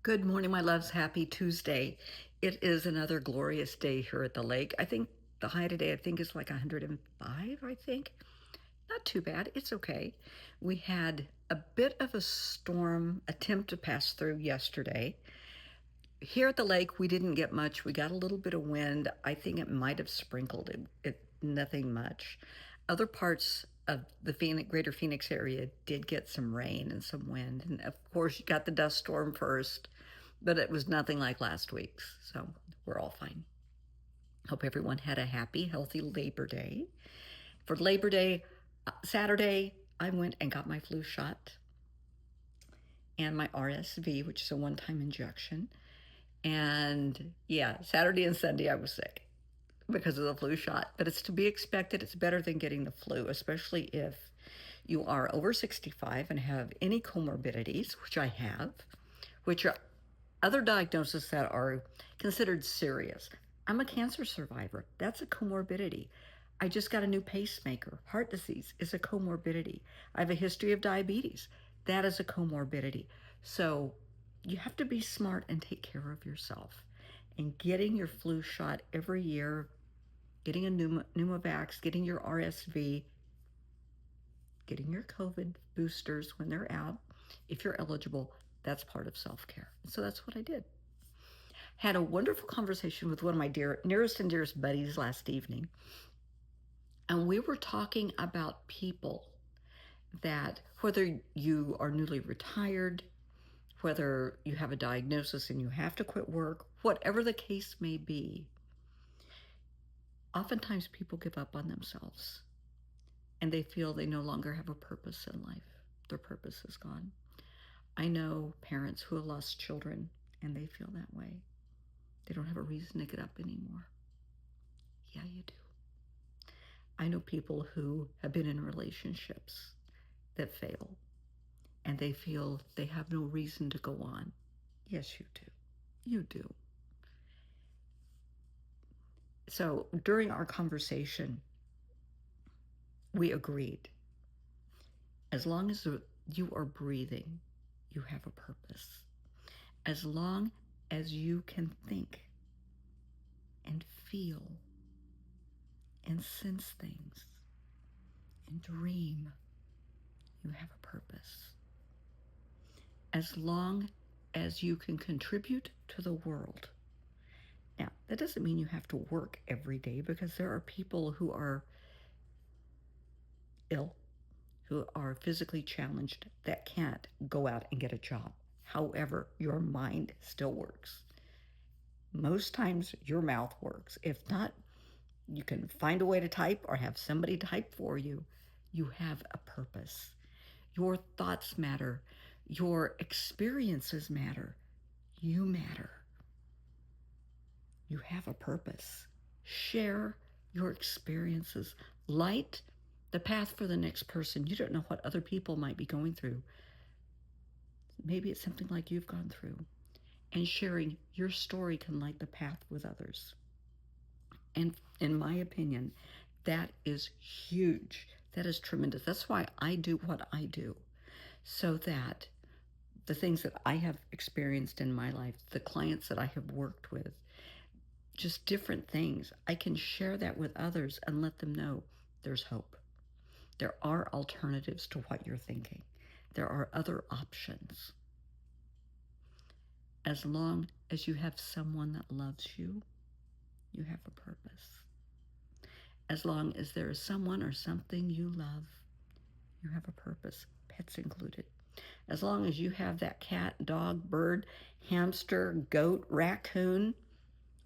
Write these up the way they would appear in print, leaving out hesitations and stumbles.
Good morning, my loves. Happy Tuesday. It is another glorious day here at the lake. I think the high today, I think, is like 105, I think. Not too bad. It's okay. We had a bit of a storm attempt to pass through yesterday. Here at the lake, we didn't get much. We got a little bit of wind. I think it might have sprinkled it nothing much. Other parts of the greater Phoenix area did get some rain and some wind. And of course, you got the dust storm first, but it was nothing like last week's. So we're all fine. Hope everyone had a happy, healthy Labor Day. For Labor Day, Saturday, I went and got my flu shot and my RSV, which is a one time injection. And yeah, Saturday and Sunday I was sick because of the flu shot, but it's to be expected. It's better than getting the flu, especially if you are over 65 and have any comorbidities, which I have, which are other diagnoses that are considered serious. I'm a cancer survivor. That's a comorbidity. I just got a new pacemaker. Heart disease is a comorbidity. I have a history of diabetes. That is a comorbidity. So you have to be smart and take care of yourself. And getting your flu shot every year, getting a pneumovax, getting your RSV, getting your COVID boosters when they're out, if you're eligible, that's part of self-care. So that's what I did. Had a wonderful conversation with one of my nearest and dearest buddies last evening. And we were talking about people that, whether you are newly retired, whether you have a diagnosis and you have to quit work, whatever the case may be, oftentimes people give up on themselves and they feel they no longer have a purpose in life. Their purpose is gone. I know parents who have lost children and they feel that way. They don't have a reason to get up anymore. Yeah, you do. I know people who have been in relationships that fail and they feel they have no reason to go on. Yes, you do. You do. So during our conversation, we agreed as long as you are breathing, you have a purpose. As long as you can think and feel and sense things and dream, you have a purpose. As long as you can contribute to the world. Now, that doesn't mean you have to work every day, because there are people who are ill, who are physically challenged, that can't go out and get a job. However, your mind still works. Most times your mouth works. If not, you can find a way to type or have somebody type for you. You have a purpose. Your thoughts matter. Your experiences matter. You matter. You have a purpose. Share your experiences. Light the path for the next person. You don't know what other people might be going through. Maybe it's something like you've gone through. And sharing your story can light the path with others. And in my opinion, that is huge. That is tremendous. That's why I do what I do, so that the things that I have experienced in my life, the clients that I have worked with, just different things, I can share that with others and let them know there's hope. There are alternatives to what you're thinking. There are other options. As long as you have someone that loves you, you have a purpose. As long as there is someone or something you love, you have a purpose, pets included. As long as you have that cat, dog, bird, hamster, goat, raccoon,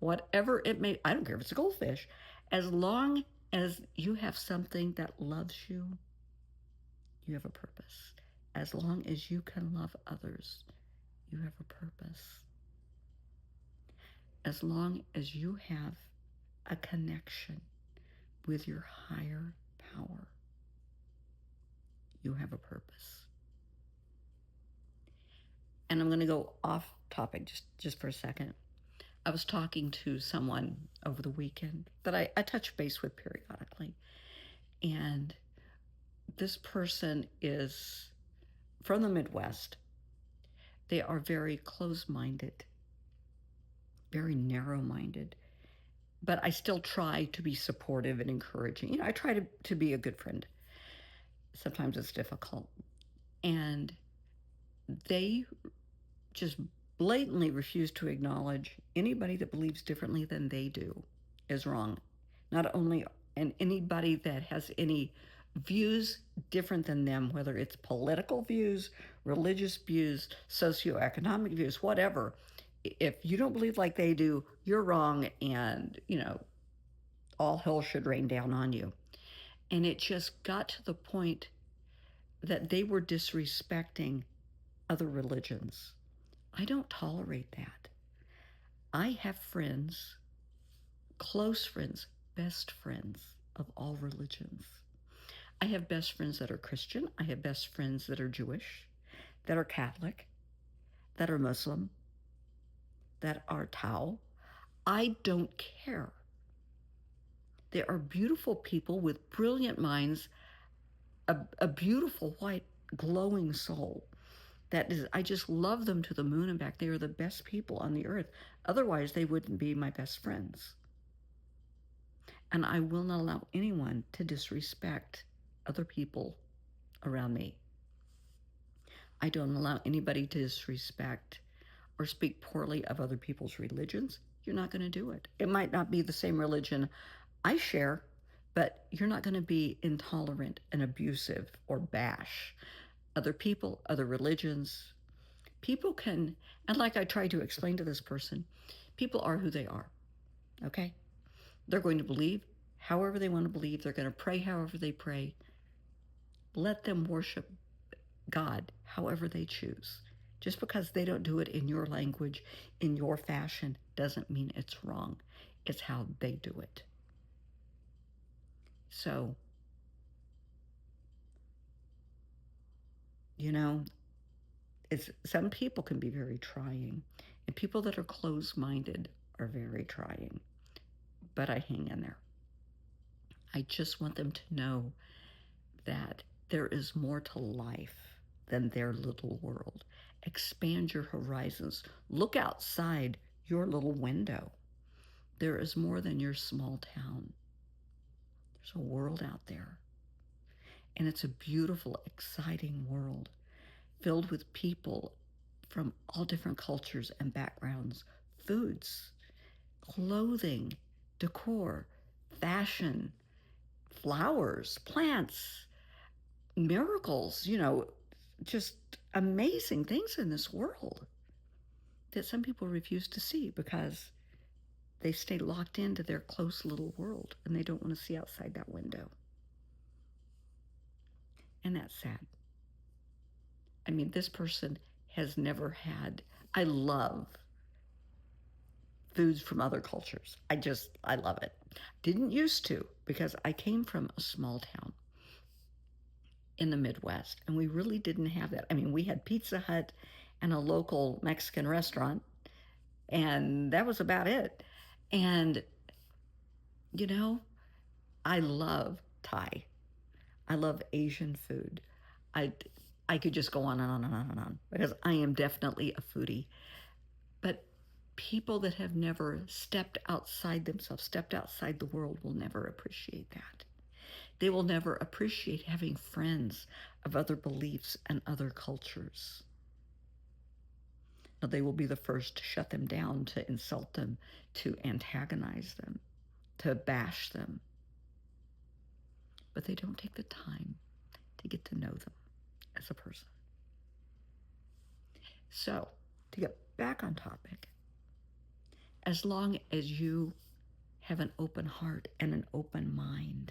whatever it may, I don't care if it's a goldfish, as long as you have something that loves you, you have a purpose. As long as you can love others, you have a purpose. As long as you have a connection with your higher power, you have a purpose. And I'm going to go off topic just for a second. I was talking to someone over the weekend that I touch base with periodically. And this person is from the Midwest, They are very close-minded, very narrow-minded. But I still try to be supportive and encouraging. I try to be a good friend. Sometimes it's difficult. And they just blatantly refuse to acknowledge anybody that believes differently than they do is wrong. Not only, and anybody that has any views different than them, whether it's political views, religious views, socioeconomic views, whatever. If you don't believe like they do, you're wrong, and all hell should rain down on you. And it just got to the point that they were disrespecting other religions. I don't tolerate that. I have friends, close friends, best friends of all religions. I have best friends that are Christian. I have best friends that are Jewish, that are Catholic, that are Muslim, that are Tao. I don't care. There are beautiful people with brilliant minds, a beautiful white glowing soul. That is, I just love them to the moon and back. They are the best people on the earth. Otherwise, they wouldn't be my best friends. And I will not allow anyone to disrespect other people around me. I don't allow anybody to disrespect or speak poorly of other people's religions. You're not going to do it. It might not be the same religion I share, but you're not going to be intolerant and abusive or bash other people, other religions. People can, and like I tried to explain to this person, people are who they are, okay? They're going to believe however they want to believe. They're going to pray however they pray. Let them worship God however they choose. Just because they don't do it in your language, in your fashion, doesn't mean it's wrong. It's how they do it. So, some people can be very trying, and people that are closed-minded are very trying. But I hang in there. I just want them to know that there is more to life than their little world. Expand your horizons. Look outside your little window. There is more than your small town. There's a world out there. And it's a beautiful, exciting world filled with people from all different cultures and backgrounds, foods, clothing, decor, fashion, flowers, plants, miracles, just amazing things in this world that some people refuse to see because they stay locked into their close little world and they don't want to see outside that window. And that's sad. I mean, this person has never had, I love foods from other cultures. I love it. Didn't used to, because I came from a small town in the Midwest, and we really didn't have that. I mean, we had Pizza Hut and a local Mexican restaurant, and that was about it. And, I love Thai. I love Asian food. I, I could just go on and on and on and on because I am definitely a foodie. But people that have never stepped outside themselves, stepped outside the world, will never appreciate that. They will never appreciate having friends of other beliefs and other cultures. Now, they will be the first to shut them down, to insult them, to antagonize them, to bash them. But they don't take the time to get to know them as a person. So, to get back on topic, as long as you have an open heart and an open mind,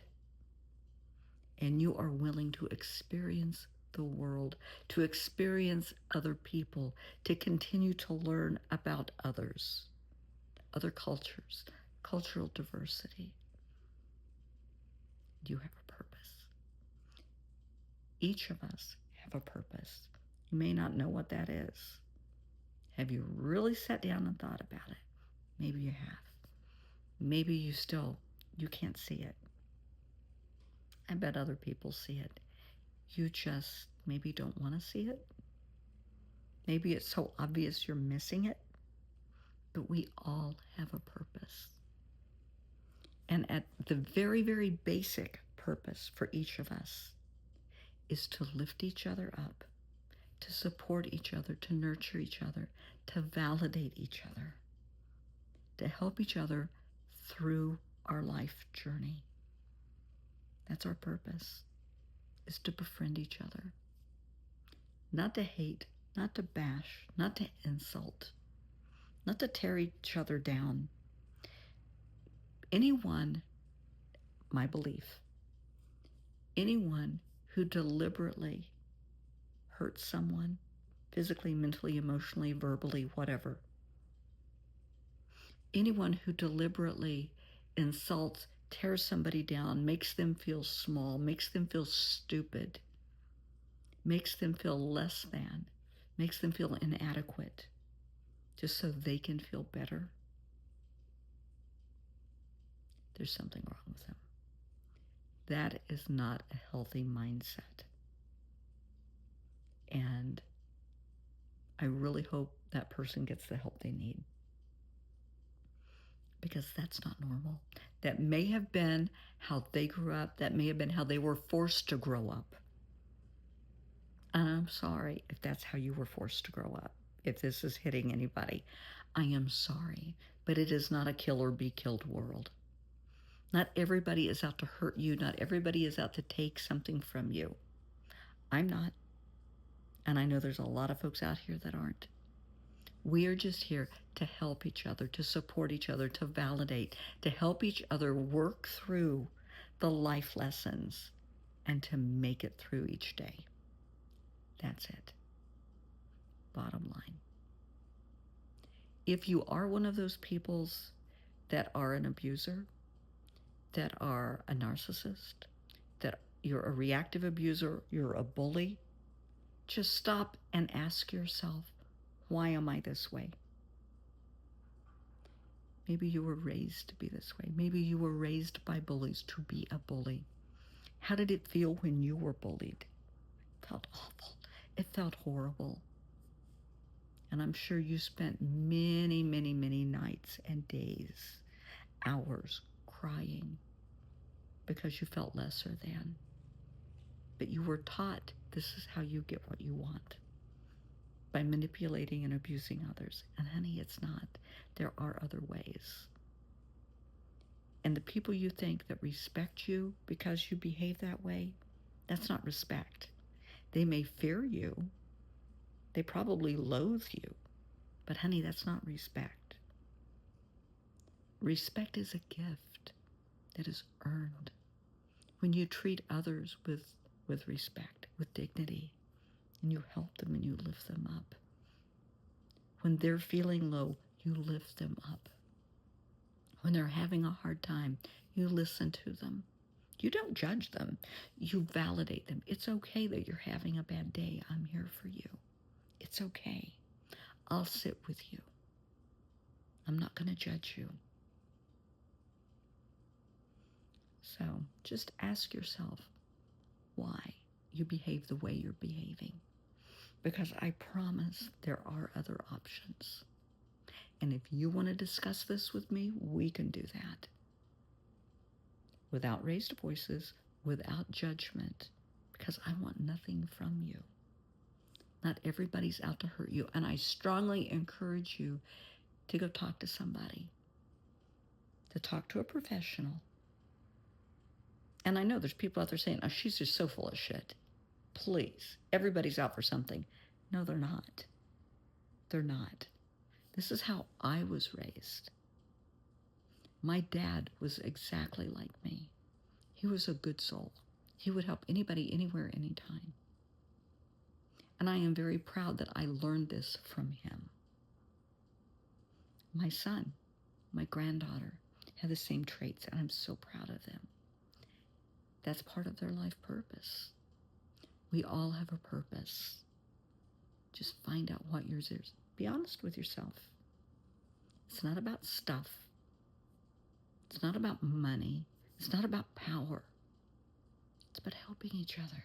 and you are willing to experience the world, to experience other people, to continue to learn about others, other cultures, cultural diversity, you have a purpose. Each of us have a purpose. You may not know what that is. Have you really sat down and thought about it? Maybe you have. Maybe you can't see it. I bet other people see it. You just maybe don't want to see it. Maybe it's so obvious you're missing it, but we all have a purpose. And at the very, very basic purpose for each of us is to lift each other up, to support each other, to nurture each other, to validate each other, to help each other through our life journey. That's our purpose, is to befriend each other. Not to hate, not to bash, not to insult, not to tear each other down. Anyone, my belief, anyone who deliberately hurts someone, physically, mentally, emotionally, verbally, whatever, anyone who deliberately insults, tears somebody down, makes them feel small, makes them feel stupid, makes them feel less than, makes them feel inadequate, just so they can feel better, there's something wrong with them. That is not a healthy mindset. And I really hope that person gets the help they need, because that's not normal. That may have been how they grew up. That may have been how they were forced to grow up. And I'm sorry if that's how you were forced to grow up. If this is hitting anybody, I am sorry, but it is not a kill or be killed world. Not everybody is out to hurt you. Not everybody is out to take something from you. I'm not. And I know there's a lot of folks out here that aren't. We are just here to help each other, to support each other, to validate, to help each other work through the life lessons and to make it through each day. That's it. Bottom line. If you are one of those peoples that are an abuser, that are a narcissist, that you're a reactive abuser, you're a bully, just stop and ask yourself, why am I this way? Maybe you were raised to be this way. Maybe you were raised by bullies to be a bully. How did it feel when you were bullied? It felt awful. It felt horrible. And I'm sure you spent many, many, many nights and days, hours crying because you felt lesser than. But you were taught this is how you get what you want, by manipulating and abusing others. And honey, it's not. There are other ways. And the people you think that respect you because you behave that way, that's not respect. They may fear you. They probably loathe you. But honey, that's not respect. Respect is a gift that is earned when you treat others with respect, with dignity, and you help them and you lift them up. When they're feeling low, you lift them up. When they're having a hard time, you listen to them. You don't judge them. You validate them. It's okay that you're having a bad day. I'm here for you. It's okay. I'll sit with you. I'm not going to judge you. So just ask yourself why you behave the way you're behaving. Because I promise there are other options. And if you want to discuss this with me, we can do that. Without raised voices, without judgment, because I want nothing from you. Not everybody's out to hurt you. And I strongly encourage you to go talk to somebody, to talk to a professional. And I know there's people out there saying, oh, she's just so full of shit. Please, everybody's out for something. No, they're not. They're not. This is how I was raised. My dad was exactly like me. He was a good soul. He would help anybody, anywhere, anytime. And I am very proud that I learned this from him. My son, my granddaughter, have the same traits, and I'm so proud of them. That's part of their life purpose. We all have a purpose. Just find out what yours is. Be honest with yourself. It's not about stuff. It's not about money. It's not about power. It's about helping each other.